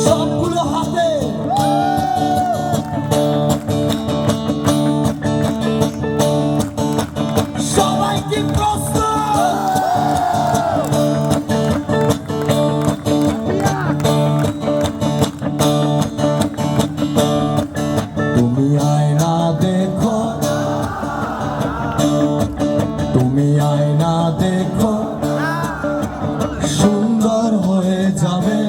সবগুলো হাতে সবাই কি প্রস্তুত? তুমি আয়না দেখো, তুমি আয়না দেখো, সুন্দর হয়ে যাবে।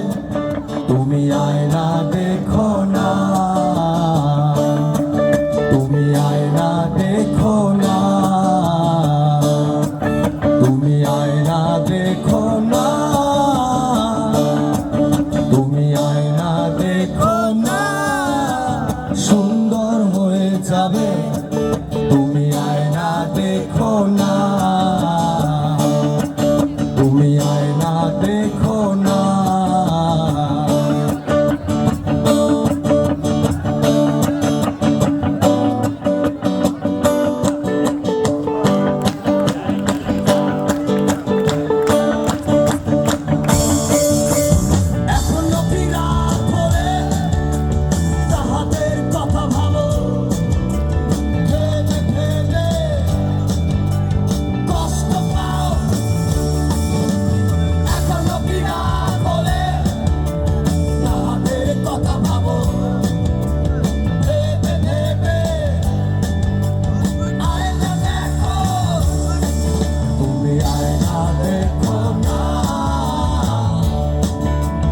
তুমি আয়না দেখো না, তুমি আয়না দেখো না, তুমি আয়না দেখো না, তুমি আয়না দেখো না, সুন্দর হয়ে যাবে। তুমি আয়না দেখো না, তুমি আয়না দেখো না। এখনো কি রাত হলে তাহাদের কথা ভাবো, ভেবে ভেবে কষ্ট পাও। এখনো কি রাত হলে তাহাদের কথা ভাবো, ভেবে ভেবে আয়না দেখো। তুমি আয়না দেখো না,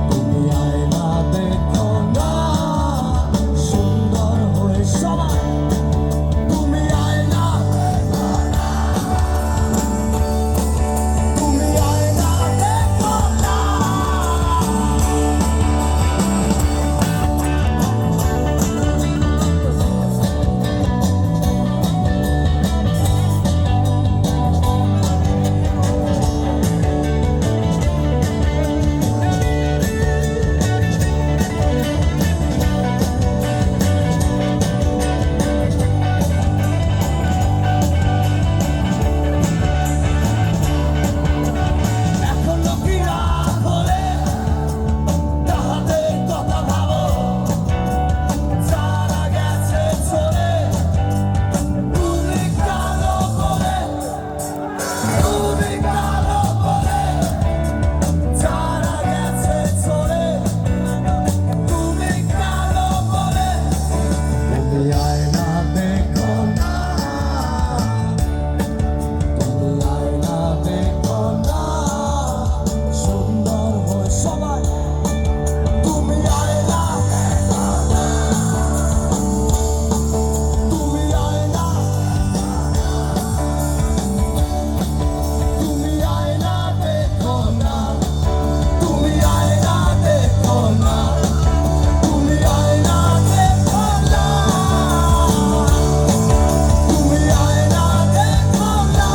তুমি আয়না দেখো না, সুন্দর হয়ে সবাই। তুমি আয়না দেখো না, তুমি আয়না দেখো না। এখনো কি রাত হলে তাহাদের কথা ভাবো, যারা গেছে চলে। তুমি কালো করে, তুমি কালো করে, যারা গেছে চলে। তুমি কালো করে। তুমি আয়না দেখো না, তুমি আয়না দেখো না, সুন্দর হয়ে সবাই। তুমি আয়না দেখো না, তুমি আয়না, তুমি আয়না দেখো না, তুমি আয়না দেখো না, তুমি আয়না দেখো না, তুমি আয়না দেখো না,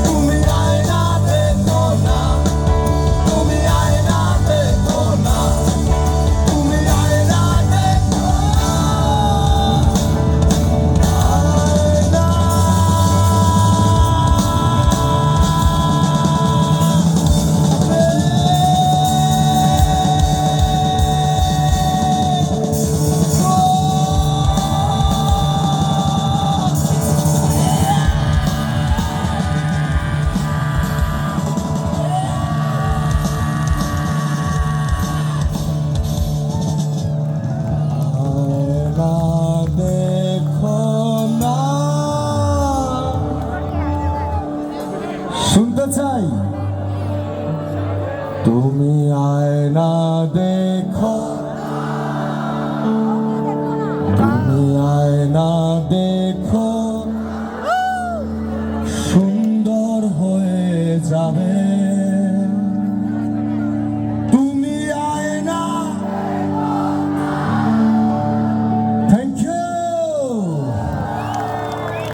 তুমি আয়না দেখো না, তুমি আয়না দেখো না, তুমি আয়না দেখো আয়না দেখো না। শুনতে চাই, তুমি আয়না দেখো, তুমি আয়না দেখো, সুন্দর হয়ে যাবে।